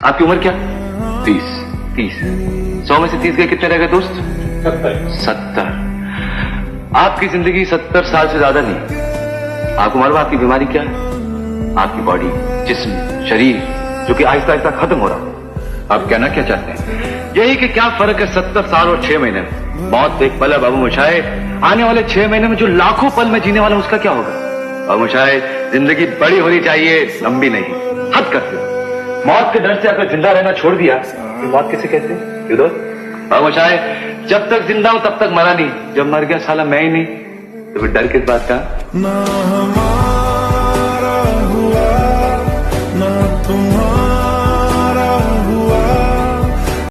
आपकी उम्र क्या? 30। 100 में से 30 गए, कितने रह गए दोस्त? 70। आपकी जिंदगी 70 साल से ज्यादा नहीं। आपको मालूम आपकी बीमारी क्या है? आपकी बॉडी, जिस्म, शरीर जो कि आहिस्ता आहिस्ता खत्म हो रहा। आप कहना क्या चाहते हैं? यही कि क्या फर्क है 70 साल और 6 महीने में। मौत एक पल है बाबू मोशाए, आने वाले 6 महीने में जो लाखों पल में जीने वाला उसका क्या होगा? बाबू मोशाए, जिंदगी बड़ी होनी चाहिए, लंबी नहीं। हद करते हो। मौत के डर से अगर जिंदा रहना छोड़ दिया तो मौत किसे कहते हैं? बाबू मोशाए, जब तक जिंदा हूं तब तक मरा नहीं, जब मर गया साला मैं ही नहीं, तो फिर डर किस बात का?